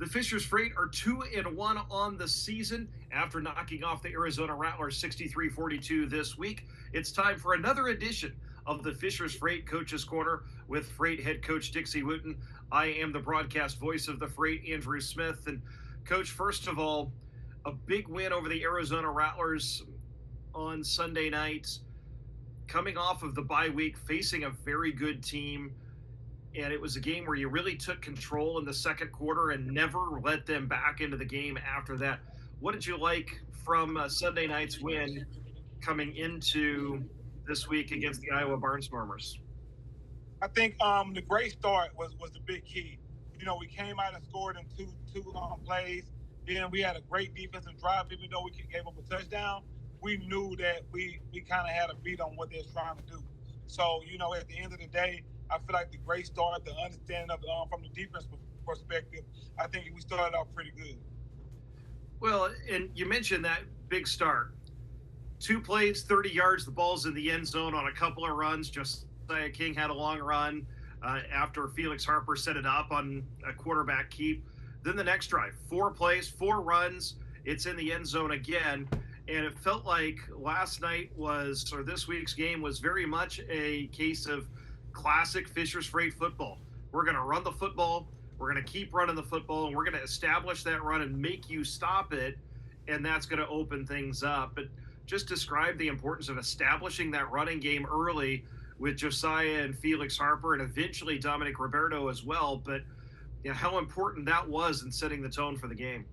The Fishers Freight are 2-1 on the season after knocking off the Arizona Rattlers 63-42 this week. It's time for another edition of the Fishers Freight Coaches Corner with Freight head coach Dixie Wooten. I am the broadcast voice of the Freight, Andrew Smith. And Coach, first of all, a big win over the Arizona Rattlers on Sunday night, coming off of the bye week, facing a very good team. And it was a game where you really took control in the second quarter and never let them back into the game after that. What did you like from Sunday night's win coming into this week against the Iowa Barnstormers? I think the great start was the big key. You know, we came out and scored in two plays. Then we had a great defensive drive. Even though we gave up a touchdown, we knew that we kind of had a beat on what they were trying to do. So, you know, at the end of the day, I feel like the great start, the understanding of from the defense perspective, I think we started off pretty good. Well, and you mentioned that big start. 2 plays, 30 yards, the ball's in the end zone on a couple of runs. Josiah King had a long run after Felix Harper set it up on a quarterback keep. Then the next drive, 4 plays, 4 runs, it's in the end zone again. And it felt like this week's game was very much a case of classic Fishers Freight football. We're going to run the football, we're going to keep running the football, and we're going to establish that run and make you stop it, and that's going to open things up. But just describe the importance of establishing that running game early with Josiah and Felix Harper and eventually Dominic Roberto as well. But you know, how important that was in setting the tone for the game.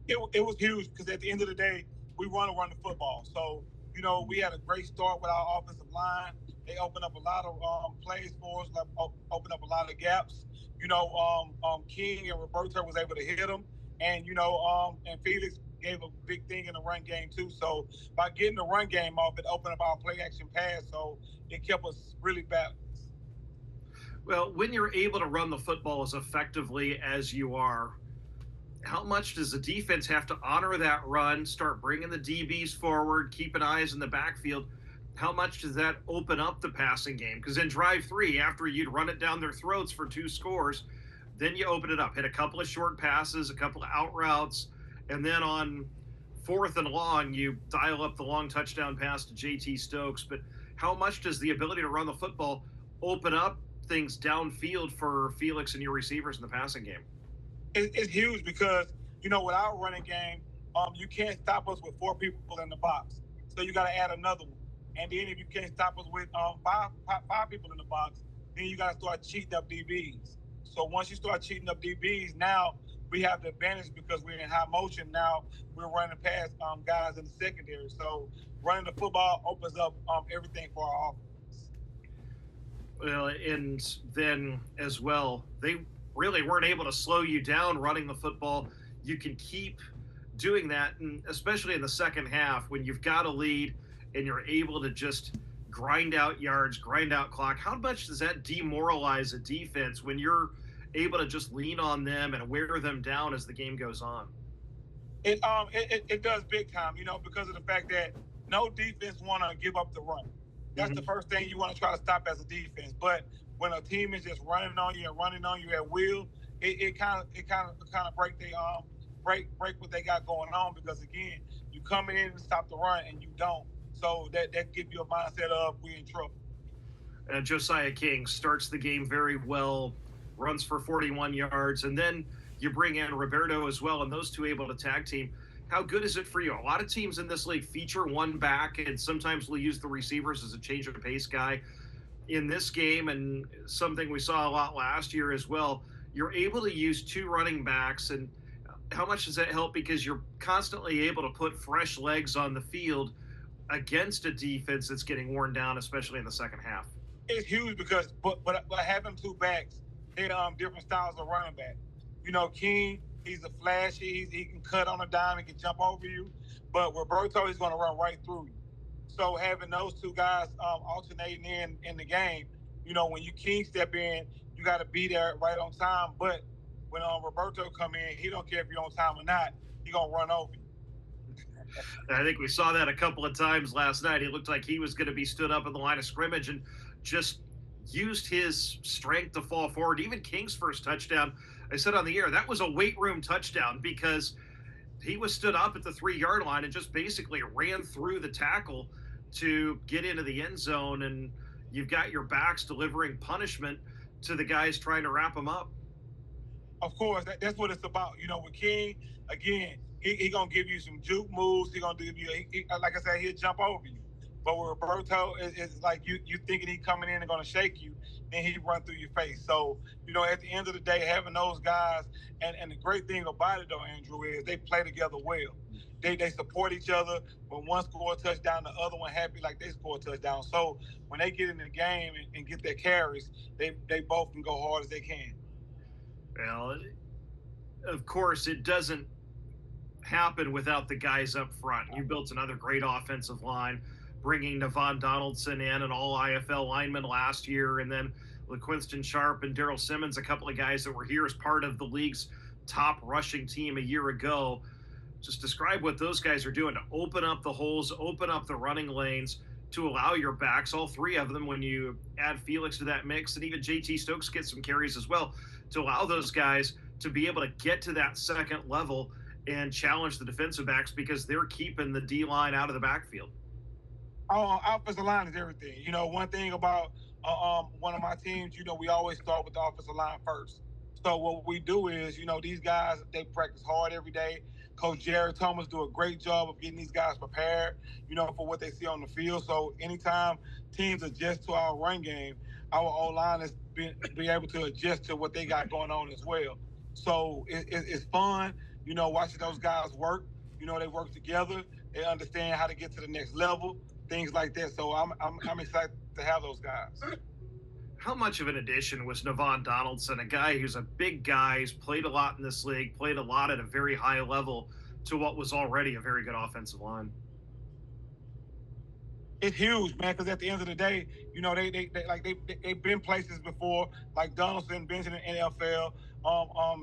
It was huge because at the end of the day, we want to run the football. So, you know, we had a great start with our offensive line. They opened up a lot of plays for us, opened up a lot of gaps. You know, King and Roberto was able to hit them. And, you know, and Felix gave a big thing in the run game too. So by getting the run game off, it opened up our play action pass. So it kept us really balanced. Well, when you're able to run the football as effectively as you are, how much does the defense have to honor that run, start bringing the DBs forward, keeping eyes in the backfield? How much does that open up the passing game? Because in drive 3, after you'd run it down their throats for 2 scores, then you open it up, hit a couple of short passes, a couple of out routes, and then on 4th and long, you dial up the long touchdown pass to JT Stokes. But how much does the ability to run the football open up things downfield for Felix and your receivers in the passing game? It's huge because, you know, with our running game, you can't stop us with 4 people in the box. So you got to add another one. And then if you can't stop us with five people in the box, then you got to start cheating up DBs. So once you start cheating up DBs, now we have the advantage because we're in high motion. Now we're running past guys in the secondary. So running the football opens up everything for our offense. Well, and then as well, they really weren't able to slow you down running the football. You can keep doing that, and especially in the second half when you've got a lead and you're able to just grind out yards, grind out clock. How much does that demoralize a defense when you're able to just lean on them and wear them down as the game goes on? It does big time, you know, because of the fact that no defense want to give up the run. That's the first thing you want to try to stop as a defense. But when a team is just running on you and running on you at will, it kind of break what they got going on, because again, you coming in and stop the run and you don't. So that gives you a mindset of we're in trouble. Josiah King starts the game very well, runs for 41 yards, and then you bring in Roberto as well, and those two able to tag team. How good is it for you? A lot of teams in this league feature one back, and sometimes will use the receivers as a change of pace guy. In this game, and something we saw a lot last year as well, you're able to use 2 running backs. And how much does that help? Because you're constantly able to put fresh legs on the field against a defense that's getting worn down, especially in the second half. It's huge because but having 2 backs, they're different styles of running back. You know, King, he's a flashy, he can cut on a dime, he can jump over you. But Roberto, he's going to run right through you. So having those 2 guys alternating in the game, you know, when you King step in, you got to be there right on time. But when Roberto come in, he don't care if you're on time or not. He going to run over you. I think we saw that a couple of times last night. It looked like he was going to be stood up in the line of scrimmage and just used his strength to fall forward. Even King's first touchdown, I said on the air, that was a weight room touchdown because he was stood up at the 3 yard line and just basically ran through the tackle to get into the end zone. And you've got your backs delivering punishment to the guys trying to wrap them up. Of course, that's what it's about. With King, again, he gonna give you some juke moves. He gonna give you, like I said, he'll jump over you. But with Roberto, it's like you thinking he coming in and gonna shake you, and he run through your face. So at the end of the day, having those guys, and the great thing about it though, Andrew, is they play together well. They support each other. When one score a touchdown, the other one happy like they score a touchdown. So when they get in the game and get their carries, they both can go hard as they can. Well, of course, it doesn't happen without the guys up front. You built another great offensive line, bringing Navon Donaldson in, an all IFL lineman last year, and then LaQuinston Sharp and Daryl Simmons, a couple of guys that were here as part of the league's top rushing team a year ago. Just describe what those guys are doing to open up the holes, open up the running lanes, to allow your backs, all three of them, when you add Felix to that mix, and even JT Stokes gets some carries as well, to allow those guys to be able to get to that second level and challenge the defensive backs because they're keeping the D line out of the backfield. Offensive line is everything. One thing about one of my teams, we always start with the offensive line first. So what we do is, these guys, they practice hard every day. Coach Jared Thomas do a great job of getting these guys prepared, for what they see on the field. So anytime teams adjust to our run game, our O-line is be able to adjust to what they got going on as well. So it's fun, watching those guys work. They work together. They understand how to get to the next level, things like that. So I'm excited to have those guys. How much of an addition was Navon Donaldson, a guy who's a big guy, who's played a lot in this league, played a lot at a very high level, to what was already a very good offensive line? It's huge, man. Because at the end of the day, they've been places before, like Donaldson, been in the NFL.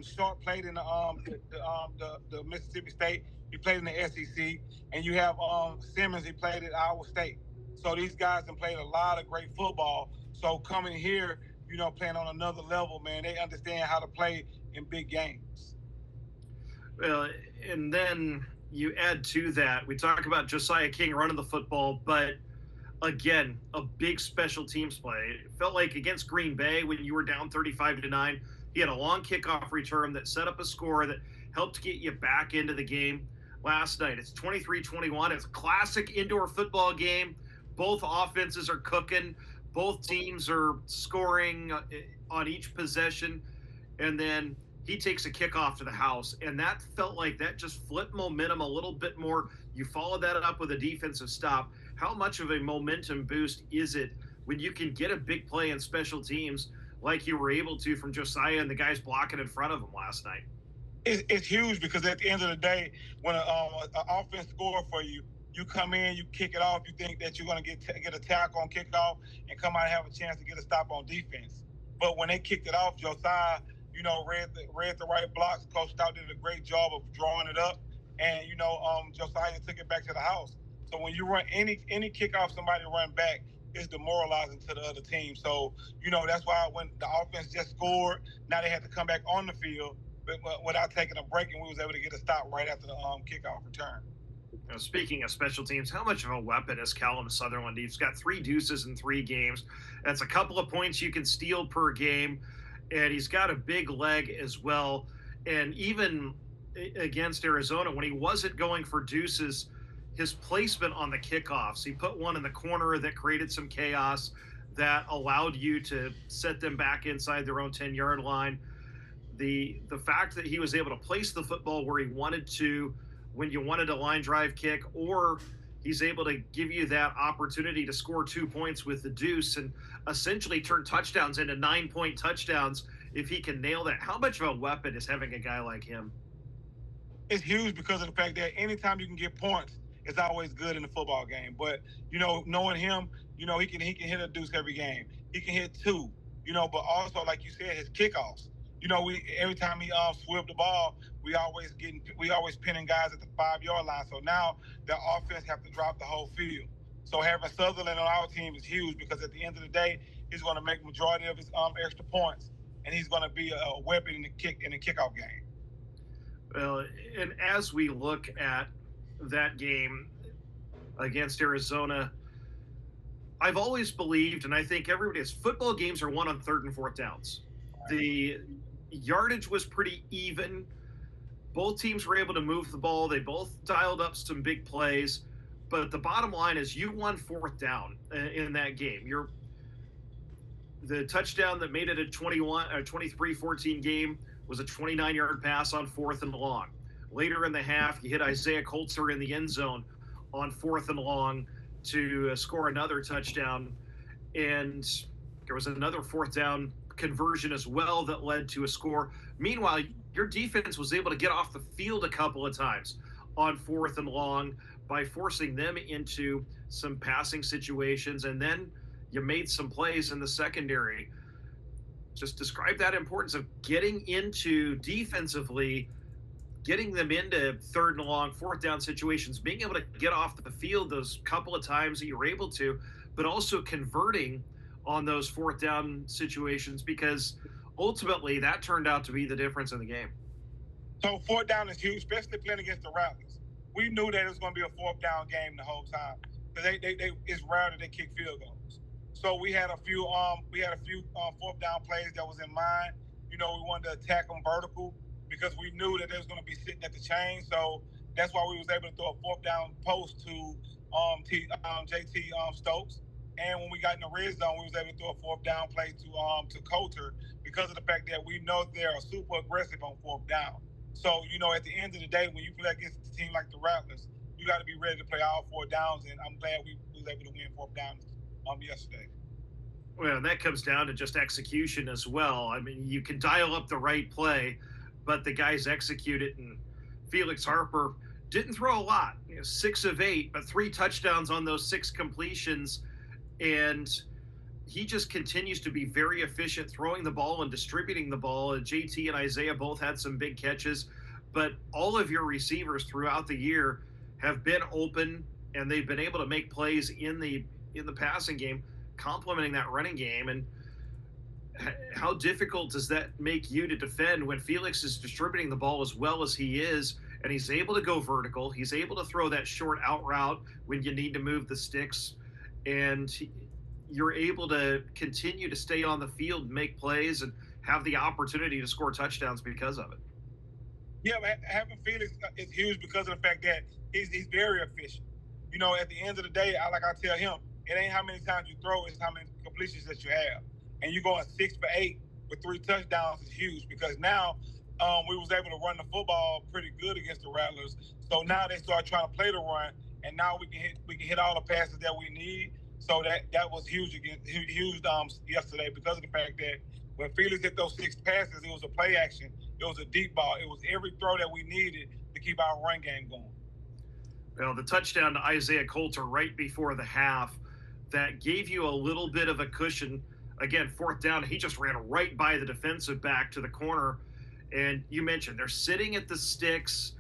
Short played in the Mississippi State. He played in the SEC, and you have Simmons. He played at Iowa State. So these guys have played a lot of great football. So coming here, playing on another level, man, they understand how to play in big games. Well, and then you add to that, we talk about Josiah King running the football, but again, a big special teams play. It felt like against Green Bay when you were down 35-9, he had a long kickoff return that set up a score that helped get you back into the game last night. It's 23-21. It's a classic indoor football game. Both offenses are cooking. Both teams are scoring on each possession. And then he takes a kickoff to the house. And that felt like that just flipped momentum a little bit more. You followed that up with a defensive stop. How much of a momentum boost is it when you can get a big play in special teams like you were able to from Josiah and the guys blocking in front of him last night? It's huge because at the end of the day, when an offense score for you, you come in, you kick it off, you think that you're going to get a tackle on kickoff and come out and have a chance to get a stop on defense. But when they kicked it off, Josiah, read the right blocks. Coach Stout did a great job of drawing it up, and Josiah took it back to the house. So when you run any kickoff, somebody run back, it's demoralizing to the other team. So that's why when the offense just scored, now they had to come back on the field without taking a break, and we was able to get a stop right after the kickoff return. Speaking of special teams, how much of a weapon is Callum Sutherland? He's got 3 deuces in 3 games. That's a couple of points you can steal per game, and he's got a big leg as well. And even against Arizona, when he wasn't going for deuces, his placement on the kickoffs, he put one in the corner that created some chaos that allowed you to set them back inside their own 10-yard line. The fact that he was able to place the football where he wanted to when you wanted a line drive kick, or he's able to give you that opportunity to score 2 points with the deuce and essentially turn touchdowns into 9-point touchdowns if he can nail that. How much of a weapon is having a guy like him? It's huge because of the fact that anytime you can get points, it's always good in the football game. But knowing him, he can hit a deuce every game. He can hit 2. But also like you said, his kickoffs. Every time he swiveled the ball, we always pinning guys at the 5-yard line. So now the offense have to drop the whole field. So having Sutherland on our team is huge because at the end of the day, he's going to make majority of his extra points. and he's going to be a weapon in the kickoff game. Well, and as we look at that game against Arizona, I've always believed, and I think everybody is, football games are won on third and fourth downs. The yardage was pretty even. Both teams were able to move the ball. They both dialed up some big plays. But the bottom line is you won fourth down in that game. The touchdown that made it a 23-14 game was a 29-yard pass on fourth and long. Later in the half, you hit Isaiah Coulter in the end zone on fourth and long to score another touchdown. And there was another fourth down conversion as well that led to a score. Meanwhile, your defense was able to get off the field a couple of times on fourth and long by forcing them into some passing situations. And then you made some plays in the secondary. Just describe that importance of getting into defensively, getting them into third and long, fourth down situations, being able to get off the field those couple of times that you were able to, but also converting on those fourth down situations, because ultimately that turned out to be the difference in the game. So fourth down is huge, especially playing against the Rattlers. We knew that it was going to be a fourth down game the whole time, because it's rare that they kick field goals. So we had a few fourth down plays that was in mind. We wanted to attack them vertical because we knew that they was going to be sitting at the chain. So that's why we was able to throw a fourth down post to JT Stokes. And when we got in the red zone, we was able to throw a fourth down play to Coulter because of the fact that we know they're super aggressive on fourth down. So, at the end of the day, when you play against a team like the Rattlers, you got to be ready to play all four downs, and I'm glad we was able to win fourth down yesterday. Well, that comes down to just execution as well. I mean, you can dial up the right play, but the guys execute it, and Felix Harper didn't throw a lot. 6 of 8, but 3 touchdowns on those 6 completions, and he just continues to be very efficient throwing the ball and distributing the ball. JT and Isaiah both had some big catches, but all of your receivers throughout the year have been open, and they've been able to make plays in the passing game, complementing that running game. And how difficult does that make you to defend when Felix is distributing the ball as well as he is, and he's able to go vertical, he's able to throw that short out route when you need to move the sticks, and you're able to continue to stay on the field, make plays, and have the opportunity to score touchdowns because of it. Yeah, having Felix is huge because of the fact that he's very efficient. At the end of the day, I tell him, it ain't how many times you throw, it's how many completions that you have. And you going 6 for 8 with 3 touchdowns is huge, because now we was able to run the football pretty good against the Rattlers. So now they start trying to play the run, and now we can hit all the passes that we need. So that was huge yesterday, because of the fact that when Felix hit those 6 passes, it was a play action. It was a deep ball. It was every throw that we needed to keep our run game going. Well, the touchdown to Isaiah Coulter right before the half, that gave you a little bit of a cushion. Again, fourth down, he just ran right by the defensive back to the corner. And you mentioned they're sitting at the sticks,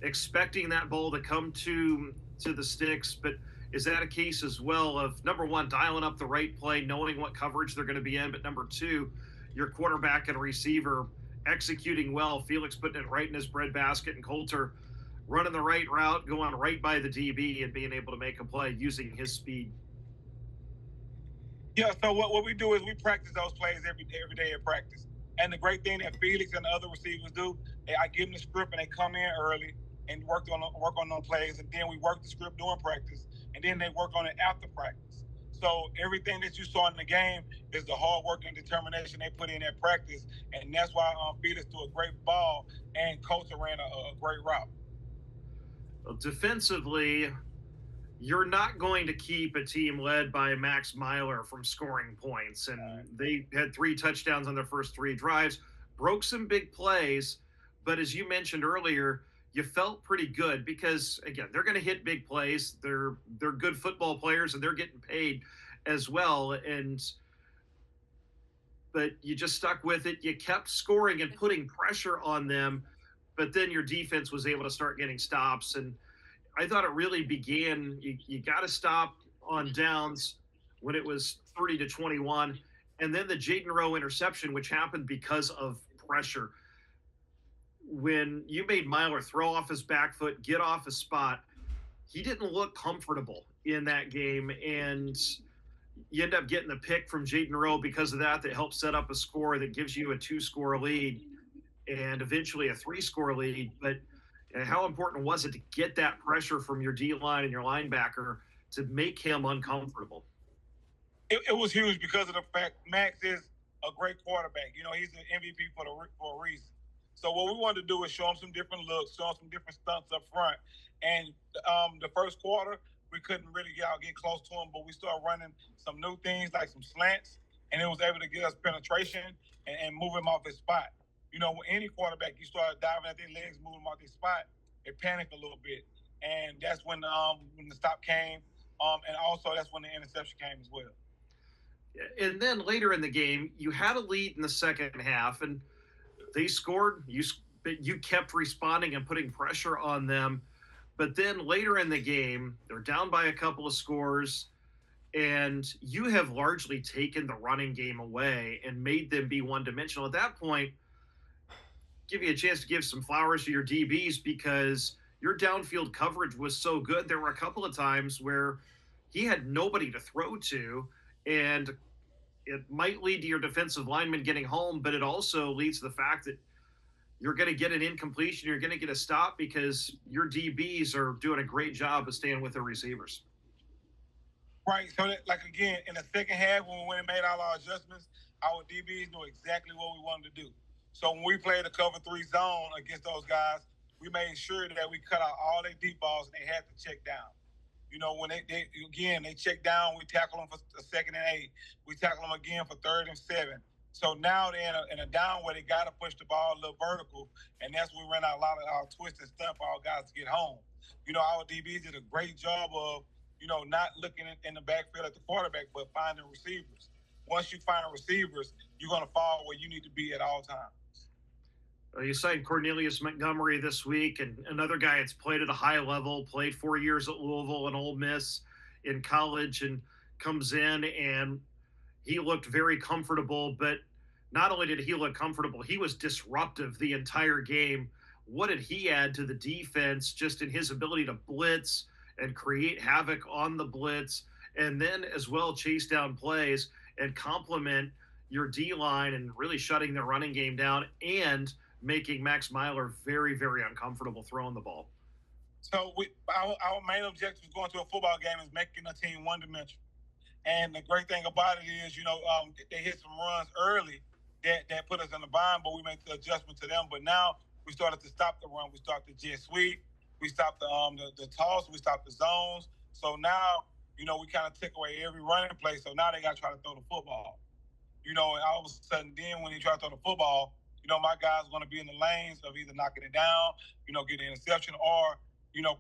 expecting that ball to come to the sticks. But is that a case as well of, number one, dialing up the right play, knowing what coverage they're going to be in, but number two, your quarterback and receiver executing well, Felix putting it right in his breadbasket, and Coulter running the right route, going right by the DB, and being able to make a play using his speed? Yeah, so what we do is we practice those plays every day at practice. And the great thing that Felix and the other receivers do, I give them the script and they come in early and work on those plays, and then we work the script during practice, and then they work on it after practice. So everything that you saw in the game is the hard work and determination they put in at practice, and that's why Felix threw a great ball and Coulter ran a great route. Well, defensively, you're not going to keep a team led by Max Myler from scoring points. And they had 3 touchdowns on their first 3 drives, broke some big plays. But as you mentioned earlier, you felt pretty good because, again, they're going to hit big plays. They're good football players, and they're getting paid as well. But you just stuck with it. You kept scoring and putting pressure on them, but then your defense was able to start getting stops. And I thought it really began, you got to stop on downs when it was 30-21, And then the Jaden Rowe interception, which happened because of pressure. When you made Myler throw off his back foot, get off his spot, he didn't look comfortable in that game. And you end up getting the pick from Jaden Rowe because of that helps set up a score that gives you a 2-score lead and eventually a 3-score lead. But how important was it to get that pressure from your D line and your linebacker to make him uncomfortable? It was huge because of the fact Max is a great quarterback. He's an MVP for a reason. So what we wanted to do is show him some different looks, show him some different stunts up front. And the first quarter, we couldn't really get close to him, but we started running some new things like some slants, and it was able to get us penetration and move him off his spot. With any quarterback, you start diving at their legs, moving them off their spot, they panic a little bit. And that's when the stop came, and also that's when the interception came as well. And then later in the game, you had a lead in the second half, and they scored. You kept responding and putting pressure on them. But then later in the game, they're down by a couple of scores, and you have largely taken the running game away and made them be one-dimensional. At that point, give you a chance to give some flowers to your DBs because your downfield coverage was so good. There were a couple of times where he had nobody to throw to, and it might lead to your defensive lineman getting home, but it also leads to the fact that you're going to get an incompletion, you're going to get a stop because your DBs are doing a great job of staying with their receivers. Right. So, again, in the second half, when we made all our adjustments, our DBs knew exactly what we wanted to do. So when we played the cover 3 zone against those guys, we made sure that we cut out all their deep balls and they had to check down. When they check down, we tackle them for a 2nd and 8. We tackle them again for 3rd and 7. So now they're in a down where they got to push the ball a little vertical, and that's when we ran out a lot of our twist and stuff for our guys to get home. Our DBs did a great job of, not looking in the backfield at the quarterback, but finding receivers. Once you find receivers, you're going to fall where you need to be at all times. You signed Cornelius Montgomery this week, and another guy that's played at a high level, played 4 years at Louisville and Ole Miss in college, and comes in and he looked very comfortable. But not only did he look comfortable, he was disruptive the entire game. What did he add to the defense just in his ability to blitz and create havoc on the blitz, and then as well chase down plays and complement your D-line and really shutting their running game down and making Max Myler very, very uncomfortable throwing the ball? So our main objective going to a football game is making a team one-dimensional. And the great thing about it is, they hit some runs early that put us in the bind, but we made the adjustment to them. But now we started to stop the run. We started the jet sweep. We stopped the toss. We stopped the zones. So now, we kind of took away every running play. So now they got to try to throw the football. And all of a sudden, then when they try to throw the football, my guys are going to be in the lanes of either knocking it down, getting an interception, or,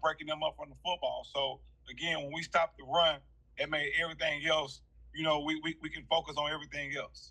breaking them up on the football. So, again, when we stopped the run, it made everything else, we can focus on everything else.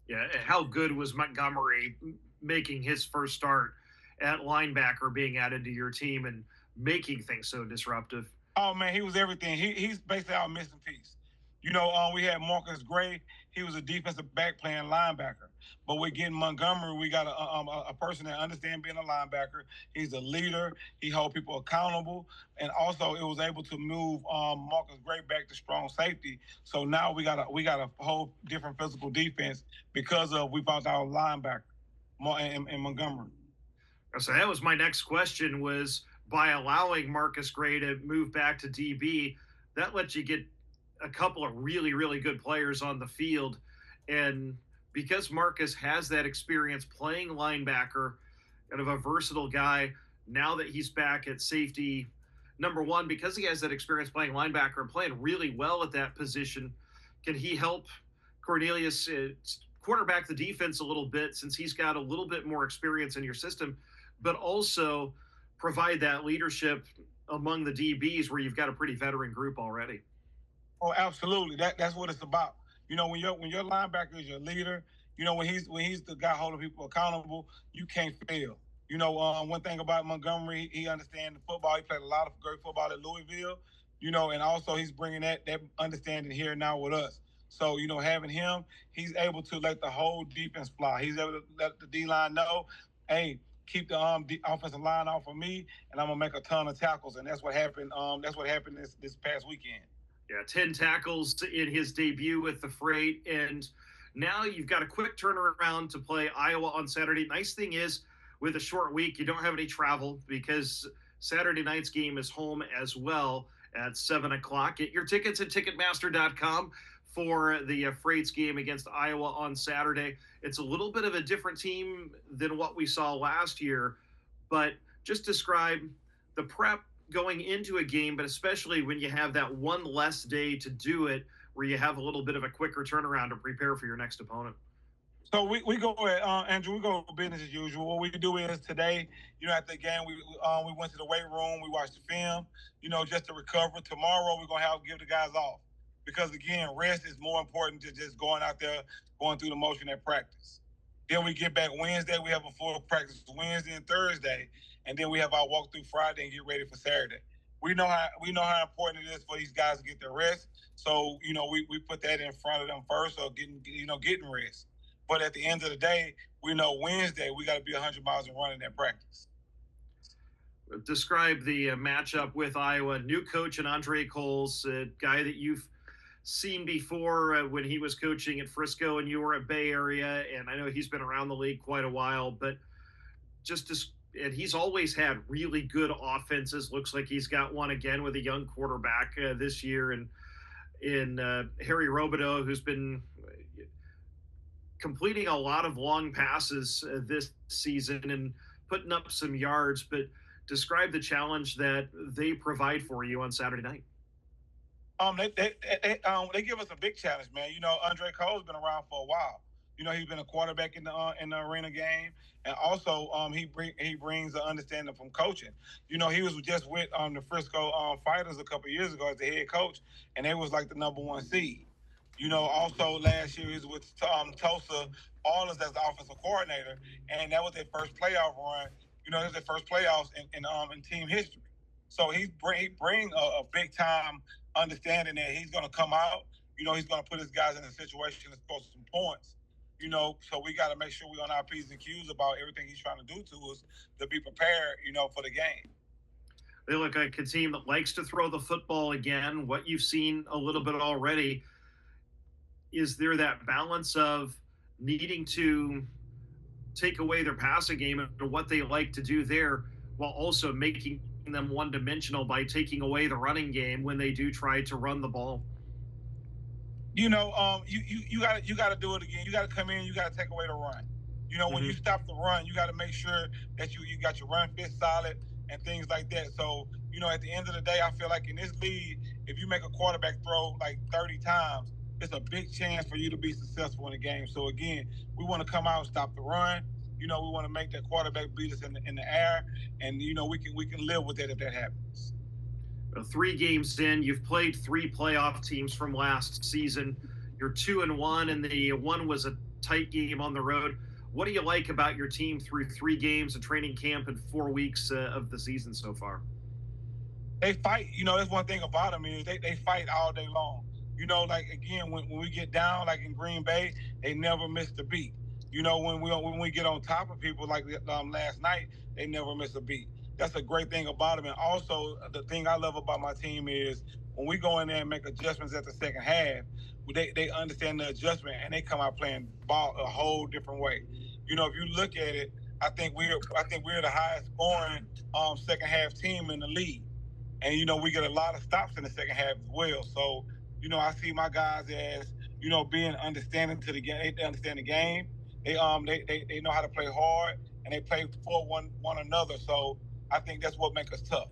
Yeah, how good was Montgomery making his first start at linebacker, being added to your team and making things so disruptive? Oh, man, he was everything. He's basically our missing piece. We had Marcus Gray. He was a defensive back playing linebacker. But we're getting Montgomery. We got a person that understands being a linebacker. He's a leader. He holds people accountable. And also, it was able to move Marcus Gray back to strong safety. So now we got a whole different physical defense because we found our linebacker in Montgomery. So that was my next question, was by allowing Marcus Gray to move back to DB, that lets you get a couple of really, really good players on the field. And because Marcus has that experience playing linebacker, kind of a versatile guy, now that he's back at safety, number one, because he has that experience playing linebacker and playing really well at that position, can he help Cornelius quarterback the defense a little bit, since he's got a little bit more experience in your system, but also provide that leadership among the DBs where you've got a pretty veteran group already? Oh, absolutely. That's what it's about. When your linebacker is your leader, when he's the guy holding people accountable, you can't fail. One thing about Montgomery, he understands the football. He played a lot of great football at Louisville, and also he's bringing that understanding here now with us. So, having him, he's able to let the whole defense fly. He's able to let the D line know, hey, keep the offensive line off of me, and I'm gonna make a ton of tackles. And that's what happened. That's what happened this past weekend. Yeah, 10 tackles in his debut with the Freight. And now you've got a quick turnaround to play Iowa on Saturday. Nice thing is, with a short week, you don't have any travel because Saturday night's game is home as well at 7 o'clock. Get your tickets at Ticketmaster.com for the Freight's game against Iowa on Saturday. It's a little bit of a different team than what we saw last year, but just describe the prep going into a game, but especially when you have that one less day to do it, where you have a little bit of a quicker turnaround to prepare for your next opponent. So we go at Andrew. We go business as usual. What we do is today, after the game, we went to the weight room. We watched the film, just to recover. Tomorrow we're gonna give the guys off because again, rest is more important than just going out there going through the motion at practice. Then we get back Wednesday. We have a full practice Wednesday and Thursday, and then we have our walkthrough Friday and get ready for Saturday. We know how important it is for these guys to get their rest. So we put that in front of them first, or getting rest. But at the end of the day, we know Wednesday we got to be 100 miles and running at practice. Describe the matchup with Iowa. New coach and Andre Coles, a guy that you've seen before when he was coaching at Frisco and you were at Bay Area, and I know he's been around the league quite a while, but and he's always had really good offenses. Looks like he's got one again with a young quarterback this year, and in Harry Robideau, who's been completing a lot of long passes this season and putting up some yards. But describe the challenge that they provide for you on Saturday night. They give us a big challenge, man. Andre Cole's been around for a while. He's been a quarterback in the arena game, and also he brings an understanding from coaching. He was just with the Frisco Fighters a couple of years ago as the head coach, and they was like the number one seed. Also last year he was with Tulsa Oilers as the offensive coordinator, and that was their first playoff run. It was their first playoffs in team history. So he bring a big time understanding that he's going to come out. He's going to put his guys in a situation to score some points. So we got to make sure we're on our P's and Q's about everything he's trying to do to us to be prepared, for the game. They look like a team that likes to throw the football again. What you've seen a little bit already, is there that balance of needing to take away their passing game and what they like to do there, while also making them one-dimensional by taking away the running game when they do try to run the ball? You got to do it again. You got to come in. You got to take away the run. When you stop the run, you got to make sure that you got your run fit solid and things like that. So at the end of the day, I feel like in this league, if you make a quarterback throw like 30 times, it's a big chance for you to be successful in the game. So again, we want to come out and stop the run. We want to make that quarterback beat us in the air, and we can live with that if that happens. 3 games in, you've played 3 playoff teams from last season. You're 2-1, and the one was a tight game on the road. What do you like about your team through 3 games of training camp and 4 weeks of the season so far? They fight. That's one thing about them is they fight all day long. Like again, when we get down, like in Green Bay, they never miss a beat. When we get on top of people like last night, they never miss a beat. That's a great thing about them. And also, the thing I love about my team is when we go in there and make adjustments at the second half, they understand the adjustment and they come out playing ball a whole different way. If you look at it, I think we're the highest scoring second half team in the league, and we get a lot of stops in the second half as well. So I see my guys as being understanding to the game. They understand the game. They know how to play hard and they play for one another. So I think that's what makes us tough.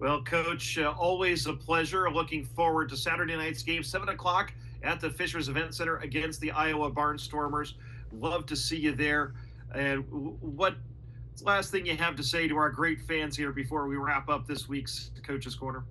Well, Coach, always a pleasure. Looking forward to Saturday night's game, 7 o'clock at the Fishers Event Center against the Iowa Barnstormers. Love to see you there. And what's the last thing you have to say to our great fans here before we wrap up this week's Coach's Corner?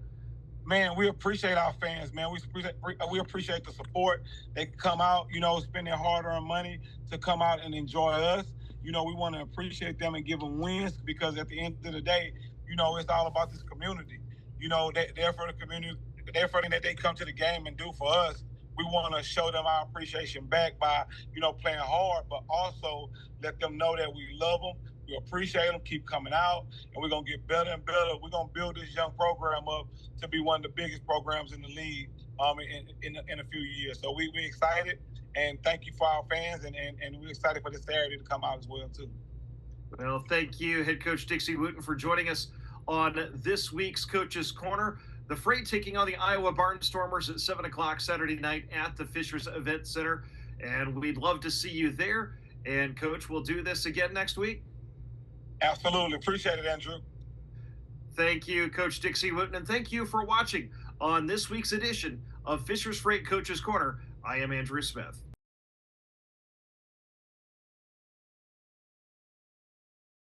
Man, we appreciate our fans, man. We appreciate the support. They come out, spend their hard-earned money to come out and enjoy us. We want to appreciate them and give them wins because at the end of the day, it's all about this community. They're for the community. They're for that they come to the game and do for us. we want to show them our appreciation back by, playing hard, but also let them know that we love them, we appreciate them, keep coming out, and we're going to get better and better. We're going to build this young program up to be one of the biggest programs in the league in a few years. So we're excited, and thank you for our fans, and we're excited for this Saturday to come out as well, too. Well, thank you, head coach Dixie Wooten, for joining us on this week's Coach's Corner. The Freight taking on the Iowa Barnstormers at 7 o'clock Saturday night at the Fishers Event Center. And we'd love to see you there. And, Coach, we'll do this again next week. Absolutely. Appreciate it, Andrew. Thank you, Coach Dixie Wooten. And thank you for watching on this week's edition of Fishers Freight Coach's Corner. I am Andrew Smith.